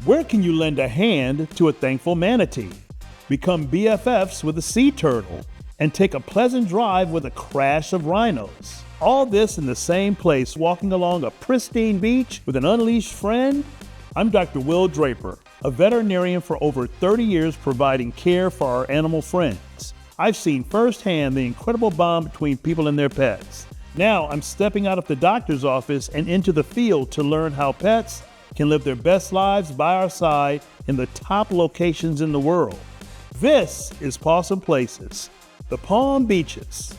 Where can you lend a hand to a thankful manatee? Become BFFs with a sea turtle and take a pleasant drive with a crash of rhinos. All this in the same place, walking along a pristine beach with an unleashed friend? I'm Dr. Will Draper, a veterinarian for over 30 years providing care for our animal friends. I've seen firsthand the incredible bond between people and their pets. Now I'm stepping out of the doctor's office and into the field to learn how pets can live their best lives by our side in the top locations in the world. This is Pawesome Places, the Palm Beaches.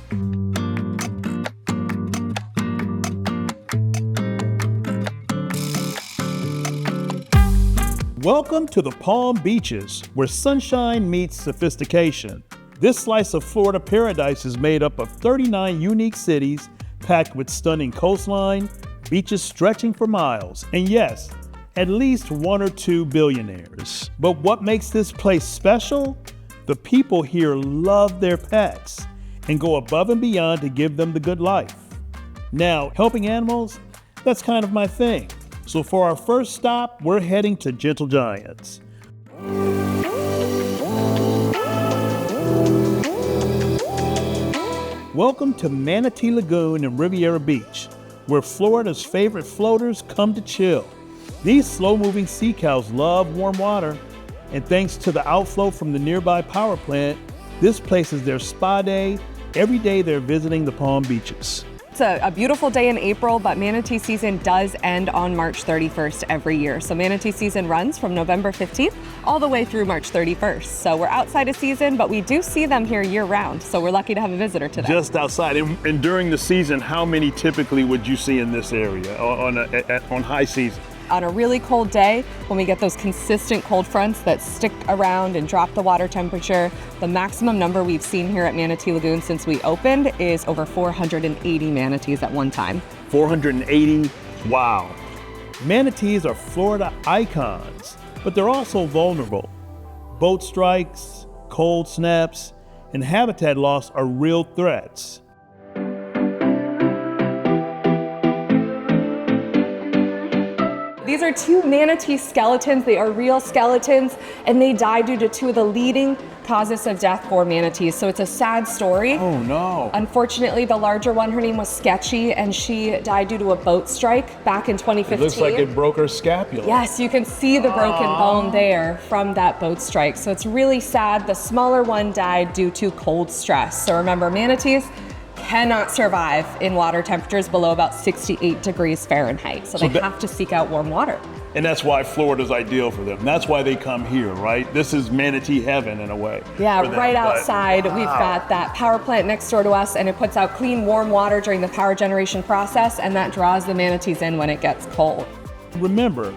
Welcome to the Palm Beaches, where sunshine meets sophistication. This slice of Florida paradise is made up of 39 unique cities packed with stunning coastline, beaches stretching for miles, and yes, at least one or two billionaires. But what makes this place special? The people here love their pets and go above and beyond to give them the good life. Now, helping animals, that's kind of my thing. So for our first stop, we're heading to Gentle Giants. Welcome to Manatee Lagoon and Riviera Beach, where Florida's favorite floaters come to chill. These slow-moving sea cows love warm water, and thanks to the outflow from the nearby power plant, this place is their spa day every day they're visiting the Palm Beaches. It's a beautiful day in April, but manatee season does end on March 31st every year. So manatee season runs from November 15th all the way through March 31st. So we're outside of season, but we do see them here year round. So we're lucky to have a visitor today. Just outside. And during the season, how many typically would you see in this area on high season? On a really cold day, when we get those consistent cold fronts that stick around and drop the water temperature, the maximum number we've seen here at Manatee Lagoon since we opened is over 480 manatees at one time. 480, wow. Manatees are Florida icons, but they're also vulnerable. Boat strikes, cold snaps, and habitat loss are real threats. These are two manatee skeletons. They are real skeletons, and they died due to two of the leading causes of death for manatees. So it's a sad story. Oh no. Unfortunately, the larger one, her name was Sketchy, and she died due to a boat strike back in 2015. It looks like it broke her scapula. Yes, you can see the broken bone there from that boat strike. So it's really sad. The smaller one died due to cold stress. So remember, manatees cannot survive in water temperatures below about 68 degrees Fahrenheit. So they have to seek out warm water. And that's why Florida's ideal for them. That's why they come here, right? This is manatee heaven in a way. Yeah, right outside, we've got that power plant next door to us, and it puts out clean, warm water during the power generation process, and that draws the manatees in when it gets cold. Remember,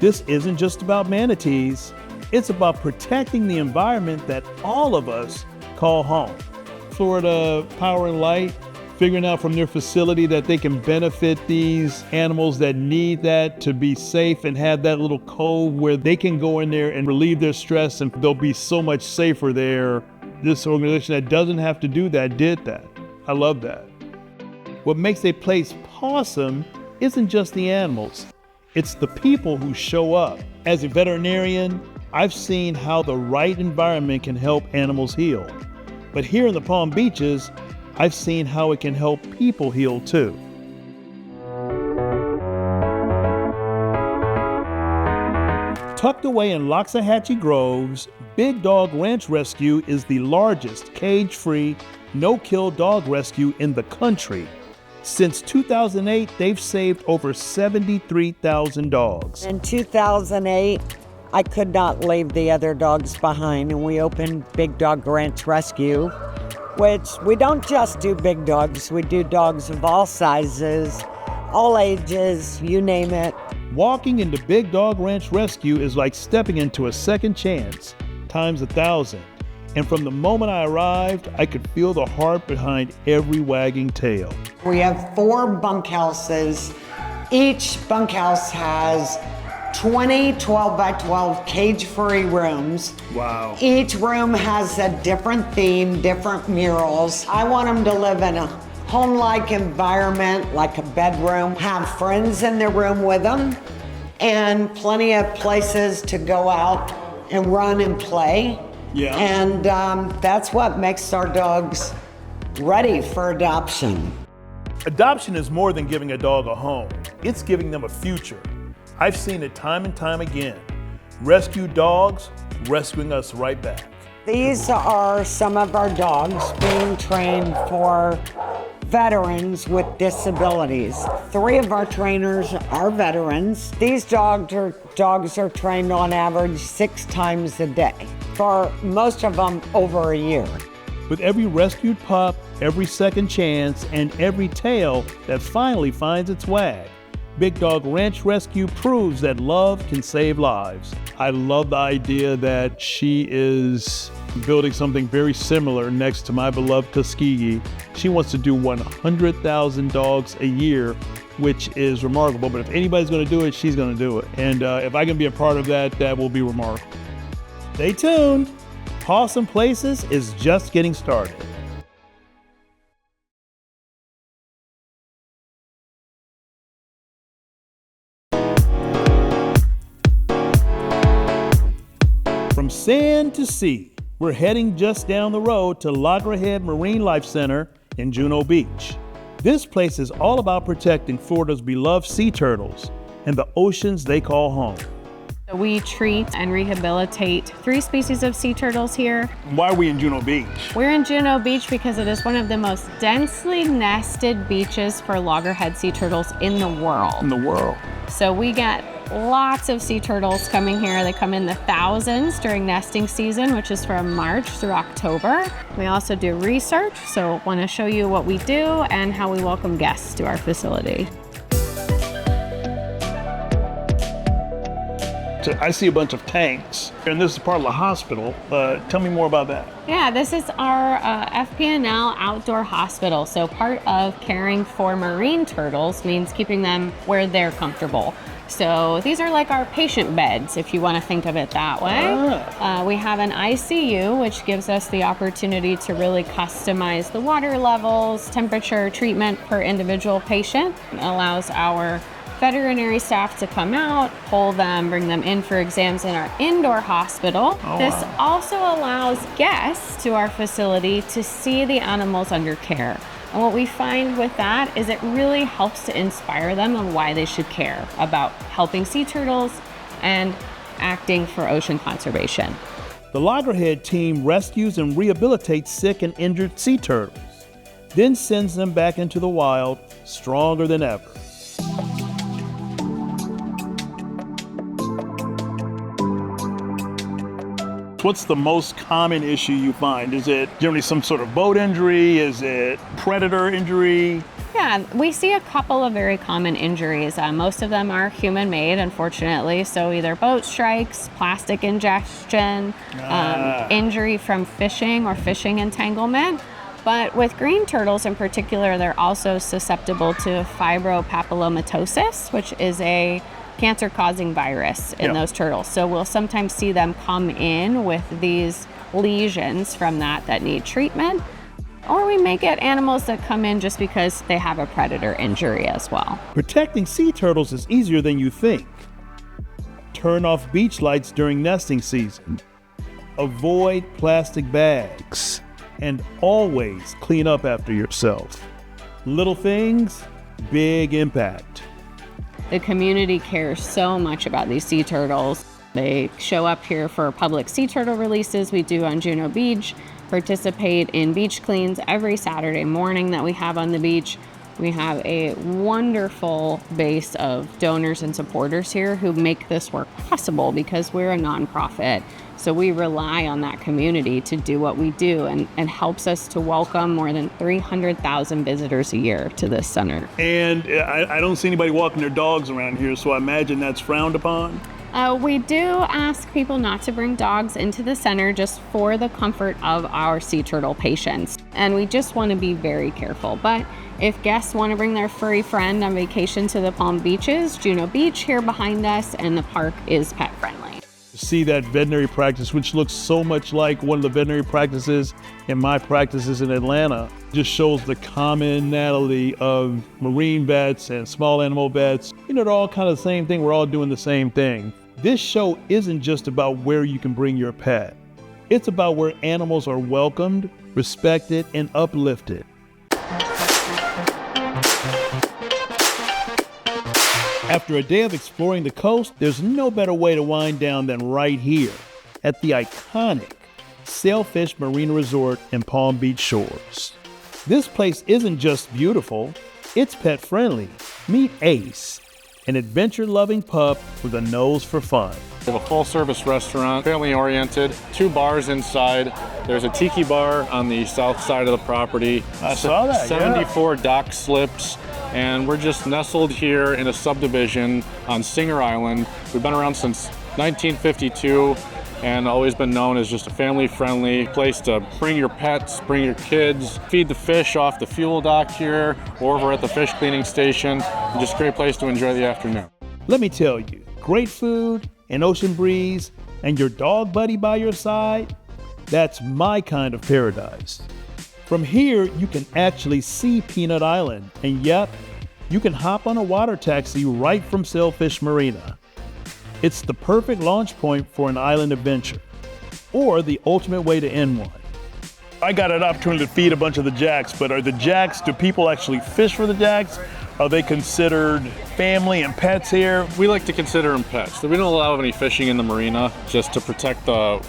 this isn't just about manatees. It's about protecting the environment that all of us call home. Florida Power and Light, figuring out from their facility that they can benefit these animals that need that to be safe and have that little cove where they can go in there and relieve their stress, and they'll be so much safer there. This organization that doesn't have to do that did that. I love that. What makes a place Pawesome isn't just the animals, it's the people who show up. As a veterinarian, I've seen how the right environment can help animals heal. But here in the Palm Beaches, I've seen how it can help people heal too. Tucked away in Loxahatchee Groves, Big Dog Ranch Rescue is the largest cage-free, no-kill dog rescue in the country. Since 2008, they've saved over 73,000 dogs. In 2008, I could not leave the other dogs behind, and we opened Big Dog Ranch Rescue, which we don't just do big dogs, we do dogs of all sizes, all ages, you name it. Walking into Big Dog Ranch Rescue is like stepping into a second chance, times 1,000. And from the moment I arrived, I could feel the heart behind every wagging tail. We have 4 bunkhouses. Each bunkhouse has 20 12 by 12 cage-free rooms. Wow. Each room has a different theme, different murals. I want them to live in a home-like environment, like a bedroom, have friends in the room with them, and plenty of places to go out and run and play. Yeah. And that's what makes our dogs ready for adoption. Adoption is more than giving a dog a home. It's giving them a future. I've seen it time and time again. Rescued dogs rescuing us right back. These are some of our dogs being trained for veterans with disabilities. 3 of our trainers are veterans. These dogs are trained on average 6 times a day, for most of them over a year. With every rescued pup, every second chance, and every tail that finally finds its wag, Big Dog Ranch Rescue proves that love can save lives. I love the idea that she is building something very similar next to my beloved Tuskegee. She wants to do 100,000 dogs a year, which is remarkable. But if anybody's going to do it, she's going to do it. And if I can be a part of that, that will be remarkable. Stay tuned. Pawesome Places is just getting started. From sand to sea, we're heading just down the road to Loggerhead Marinelife Center in Juno Beach. This place is all about protecting Florida's beloved sea turtles and the oceans they call home. We treat and rehabilitate 3 species of sea turtles here. Why are we in Juno Beach? We're in Juno Beach because it is one of the most densely nested beaches for loggerhead sea turtles in the world. So we get lots of sea turtles coming here. They come in the thousands during nesting season, which is from March through October. We also do research, so want to show you what we do and how we welcome guests to our facility. So I see a bunch of tanks, and this is part of the hospital. Tell me more about that. Yeah, this is our FP&L outdoor hospital. So part of caring for marine turtles means keeping them where they're comfortable. So these are like our patient beds, if you want to think of it that way. We have an ICU, which gives us the opportunity to really customize the water levels, temperature, treatment per individual patient. It allows our veterinary staff to come out, pull them, bring them in for exams in our indoor hospital. This also allows guests to our facility to see the animals under care. And what we find with that is it really helps to inspire them on why they should care about helping sea turtles and acting for ocean conservation. The Loggerhead team rescues and rehabilitates sick and injured sea turtles, then sends them back into the wild stronger than ever. What's the most common issue you find? Is it generally some sort of boat injury? Is it predator injury? Yeah, we see a couple of very common injuries. Most of them are human-made, unfortunately. So either boat strikes, plastic ingestion, injury from fishing or fishing entanglement. But with green turtles in particular, they're also susceptible to fibropapillomatosis, which is a cancer-causing virus in those turtles. So we'll sometimes see them come in with these lesions from that need treatment. Or we may get animals that come in just because they have a predator injury as well. Protecting sea turtles is easier than you think. Turn off beach lights during nesting season. Avoid plastic bags. And always clean up after yourself. Little things, big impact. The community cares so much about these sea turtles. They show up here for public sea turtle releases we do on Juno Beach, participate in beach cleans every Saturday morning that we have on the beach. We have a wonderful base of donors and supporters here who make this work possible because we're a nonprofit. So we rely on that community to do what we do and helps us to welcome more than 300,000 visitors a year to this center. And I don't see anybody walking their dogs around here, so I imagine that's frowned upon? We do ask people not to bring dogs into the center just for the comfort of our sea turtle patients. And we just want to be very careful. But if guests want to bring their furry friend on vacation to the Palm Beaches, Juno Beach here behind us, and the park is pet friendly. See that veterinary practice, which looks so much like one of the veterinary practices in my practices in Atlanta, just shows the commonality of marine vets and small animal vets. they're all kind of the same thing. We're all doing the same thing. This show isn't just about where you can bring your pet. It's about where animals are welcomed, respected, and uplifted. After a day of exploring the coast, there's no better way to wind down than right here at the iconic Sailfish Marina Resort in Palm Beach Shores. This place isn't just beautiful, it's pet friendly. Meet Ace, an adventure-loving pup with a nose for fun. We have a full-service restaurant, family-oriented, 2 bars inside. There's a tiki bar on the south side of the property. I saw that, 74 dock slips, and we're just nestled here in a subdivision on Singer Island. We've been around since 1952 and always been known as just a family-friendly place to bring your pets, bring your kids, feed the fish off the fuel dock here or over at the fish cleaning station. Just a great place to enjoy the afternoon. Let me tell you, great food, an ocean breeze, and your dog buddy by your side, that's my kind of paradise. From here, you can actually see Peanut Island, and yep, you can hop on a water taxi right from Sailfish Marina. It's the perfect launch point for an island adventure, or the ultimate way to end one. I got an opportunity to feed a bunch of the jacks, but do people actually fish for the jacks? Are they considered family and pets here? We like to consider them pets. We don't allow any fishing in the marina just to protect the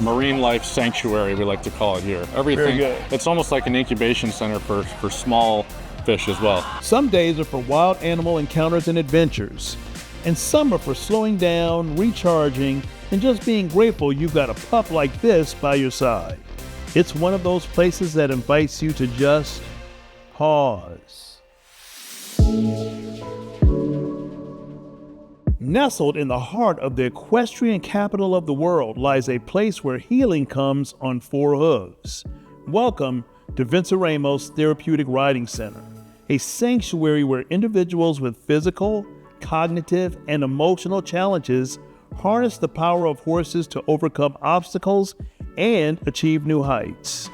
marine life sanctuary, we like to call it here. Everything, Very good. It's almost like an incubation center for small fish as well. Some days are for wild animal encounters and adventures, and some are for slowing down, recharging, and just being grateful you've got a pup like this by your side. It's one of those places that invites you to just pause. Nestled in the heart of the equestrian capital of the world lies a place where healing comes on 4 hooves. Welcome to Vinceremos Therapeutic Riding Center, a sanctuary where individuals with physical, cognitive, and emotional challenges harness the power of horses to overcome obstacles and achieve new heights.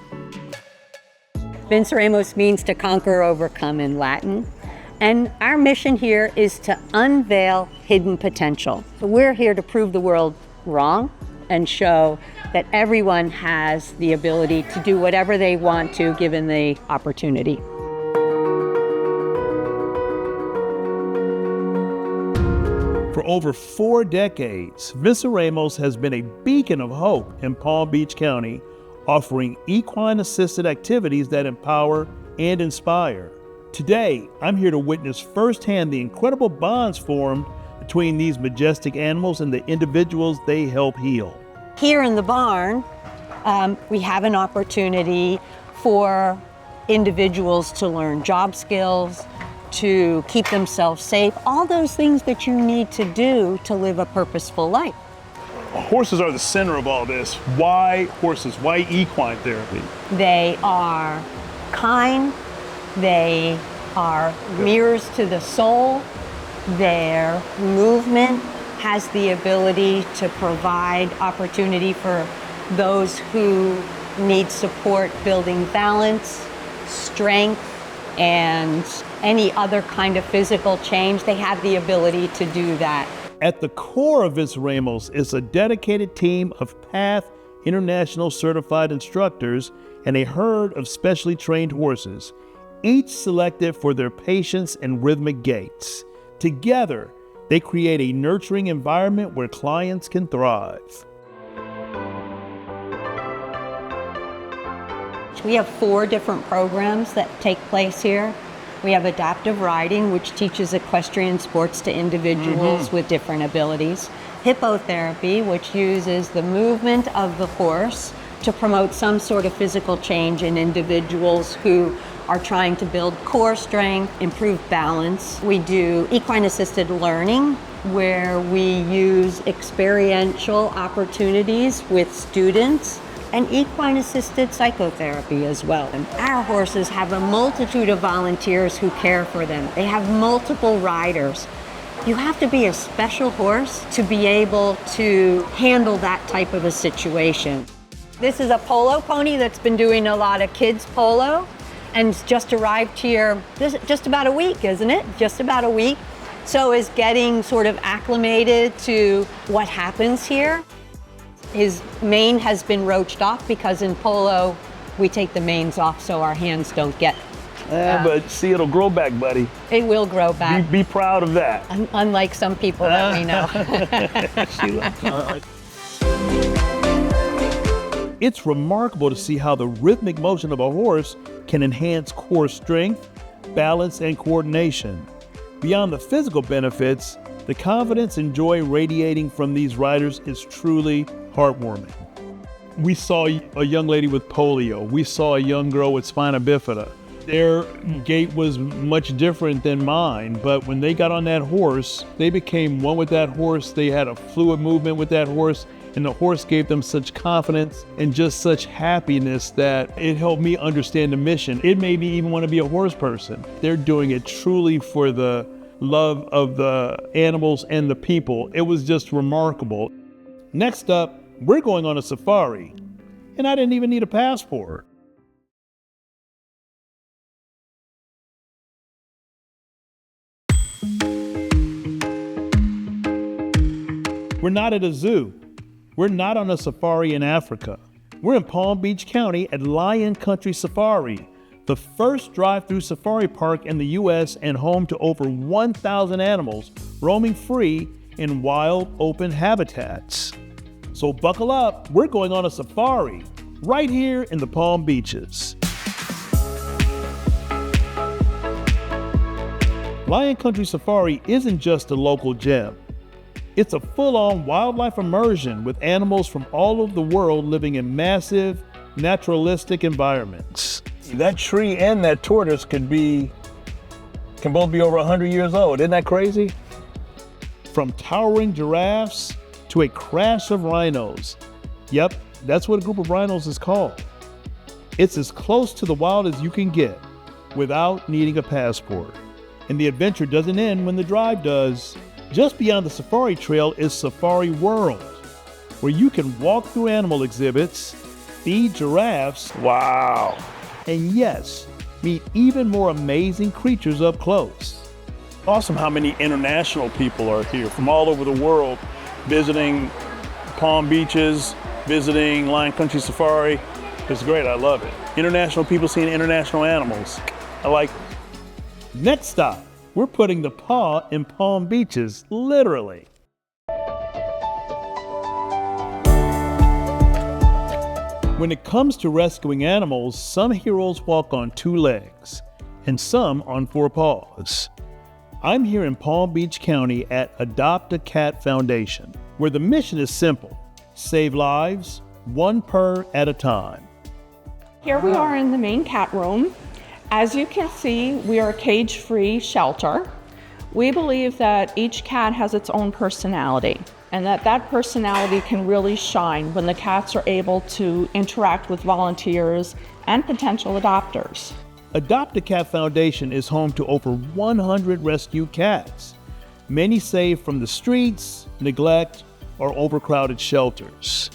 Vinceremos means to conquer or overcome in Latin. And our mission here is to unveil hidden potential. So we're here to prove the world wrong and show that everyone has the ability to do whatever they want to given the opportunity. For over 4 decades, Vinceremos has been a beacon of hope in Palm Beach County, offering equine-assisted activities that empower and inspire. Today, I'm here to witness firsthand the incredible bonds formed between these majestic animals and the individuals they help heal. Here in the barn, we have an opportunity for individuals to learn job skills, to keep themselves safe, all those things that you need to do to live a purposeful life. Horses are the center of all this. Why horses? Why equine therapy? They are kind, they are mirrors to the soul, their movement has the ability to provide opportunity for those who need support building balance, strength, and any other kind of physical change. They have the ability to do that. At the core of Vinceremos is a dedicated team of PATH International certified instructors and a herd of specially trained horses, each selected for their patience and rhythmic gaits. Together, they create a nurturing environment where clients can thrive. We have 4 different programs that take place here. We have adaptive riding, which teaches equestrian sports to individuals with different abilities. Hippotherapy, which uses the movement of the horse to promote some sort of physical change in individuals who are trying to build core strength, improve balance. We do equine-assisted learning, where we use experiential opportunities with students, and equine-assisted psychotherapy as well. And our horses have a multitude of volunteers who care for them. They have multiple riders. You have to be a special horse to be able to handle that type of a situation. This is a polo pony that's been doing a lot of kids polo and just arrived here just about a week, isn't it? Just about a week. So is getting sort of acclimated to what happens here. His mane has been roached off because in polo, we take the manes off so our hands don't get. But see, it'll grow back, buddy. It will grow back. Be proud of that. Unlike some people that we know. It's remarkable to see how the rhythmic motion of a horse can enhance core strength, balance, and coordination. Beyond the physical benefits, the confidence and joy radiating from these riders is truly heartwarming. We saw a young lady with polio. We saw a young girl with spina bifida. Their gait was much different than mine, but when they got on that horse, they became one with that horse. They had a fluid movement with that horse, and the horse gave them such confidence and just such happiness that it helped me understand the mission. It made me even want to be a horse person. They're doing it truly for the love of the animals and the people. It was just remarkable. Next up, we're going on a safari, and I didn't even need a passport. We're not at a zoo. We're not on a safari in Africa. We're in Palm Beach County at Lion Country Safari, the first drive-through safari park in the U.S. and home to over 1,000 animals roaming free in wild, open habitats. So buckle up, we're going on a safari right here in the Palm Beaches. Lion Country Safari isn't just a local gem. It's a full-on wildlife immersion with animals from all over the world living in massive, naturalistic environments. That tree and that tortoise can both be over 100 years old. Isn't that crazy? From towering giraffes to a crash of rhinos. Yep, that's what a group of rhinos is called. It's as close to the wild as you can get without needing a passport. And the adventure doesn't end when the drive does. Just beyond the safari trail is Safari World, where you can walk through animal exhibits, feed giraffes, wow, and yes, meet even more amazing creatures up close. Awesome how many international people are here from all over the world visiting Palm Beaches, visiting Lion Country Safari. It's great, I love it. International people seeing international animals. I like it. Next stop, we're putting the paw in Palm Beaches, literally. When it comes to rescuing animals, some heroes walk on 2 legs and some on 4 paws. I'm here in Palm Beach County at Adopt a Cat Foundation, where the mission is simple: save lives, 1 per at a time. Here we are in the main cat room. As you can see, we are a cage-free shelter. We believe that each cat has its own personality, and that personality can really shine when the cats are able to interact with volunteers and potential adopters. Adopt a Cat Foundation is home to over 100 rescued cats, many saved from the streets, neglect, or overcrowded shelters.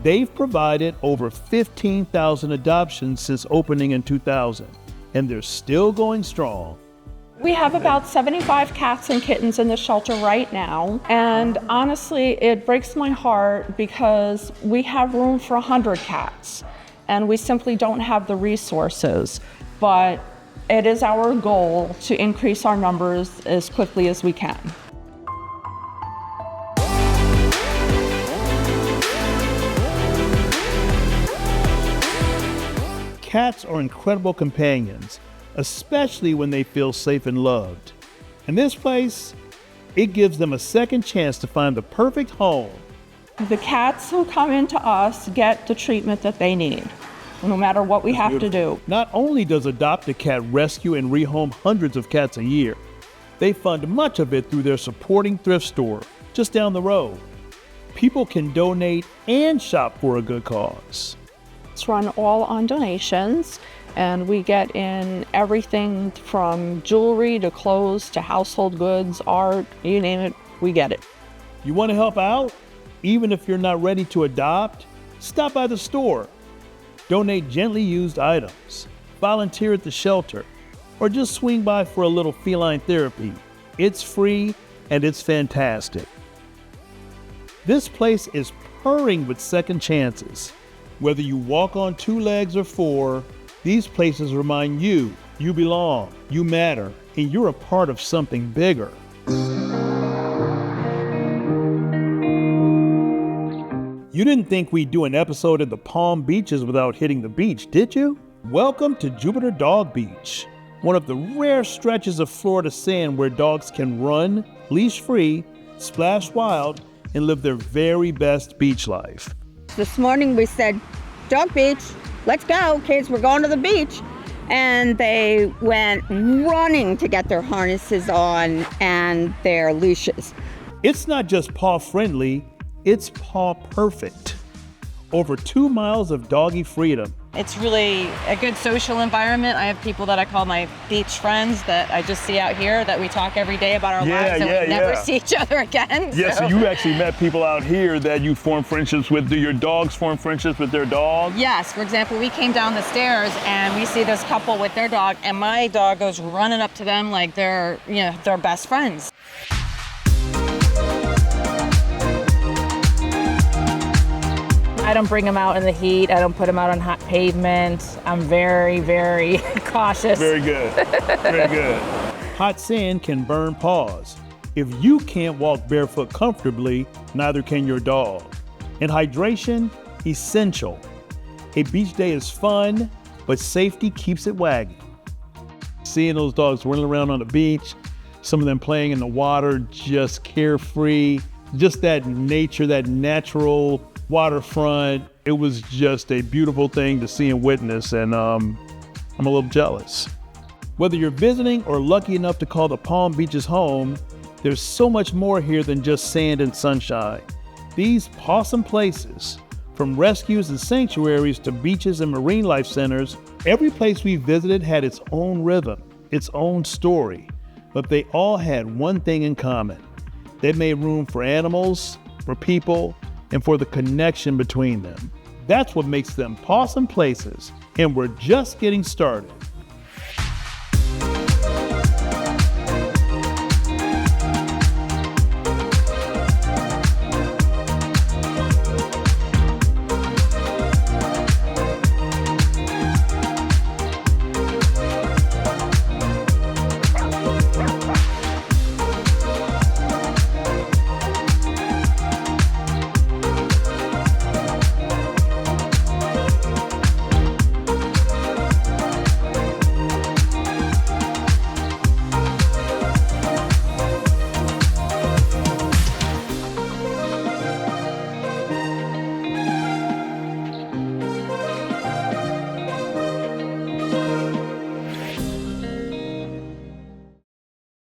They've provided over 15,000 adoptions since opening in 2000, and they're still going strong. We have about 75 cats and kittens in the shelter right now, and honestly, it breaks my heart because we have room for 100 cats, and we simply don't have the resources. But it is our goal to increase our numbers as quickly as we can. Cats are incredible companions, especially when they feel safe and loved. In this place, it gives them a second chance to find the perfect home. The cats who come into us get the treatment that they need, no matter what we have to do. Not only does Adopt a Cat rescue and rehome hundreds of cats a year, they fund much of it through their supporting thrift store just down the road. People can donate and shop for a good cause. It's run all on donations, and we get in everything from jewelry to clothes to household goods, art, you name it, we get it. You want to help out? Even if you're not ready to adopt, stop by the store. Donate gently used items, volunteer at the shelter, or just swing by for a little feline therapy. It's free and it's fantastic. This place is purring with second chances. Whether you walk on 2 legs or 4, these places remind you belong, you matter, and you're a part of something bigger. You didn't think we'd do an episode of the Palm Beaches without hitting the beach, did you? Welcome to Jupiter Dog Beach, one of the rare stretches of Florida sand where dogs can run, leash-free, splash wild, and live their very best beach life. This morning we said, Dog Beach, let's go, kids, we're going to the beach. And they went running to get their harnesses on and their leashes. It's not just paw-friendly, it's paw-perfect. Over 2 miles of doggy freedom. It's really a good social environment. I have people that I call my beach friends that I just see out here that we talk every day about our lives and we never see each other again. Yeah, so you actually met people out here that you form friendships with. Do your dogs form friendships with their dogs? Yes, for example, we came down the stairs and we see this couple with their dog and my dog goes running up to them like they're, their best friends. I don't bring them out in the heat. I don't put them out on hot pavement. I'm very, very cautious. Very good. Very good. Hot sand can burn paws. If you can't walk barefoot comfortably, neither can your dog. And hydration, essential. A beach day is fun, but safety keeps it wagging. Seeing those dogs running around on the beach, some of them playing in the water, just carefree, just that nature, that natural waterfront. It was just a beautiful thing to see and witness, and I'm a little jealous. Whether you're visiting or lucky enough to call the Palm Beaches home, there's so much more here than just sand and sunshine. These Pawesome Places, from rescues and sanctuaries to beaches and marine life centers, every place we visited had its own rhythm, its own story, but they all had one thing in common. They made room for animals, for people, and for the connection between them. That's what makes them Pawesome Places, and we're just getting started.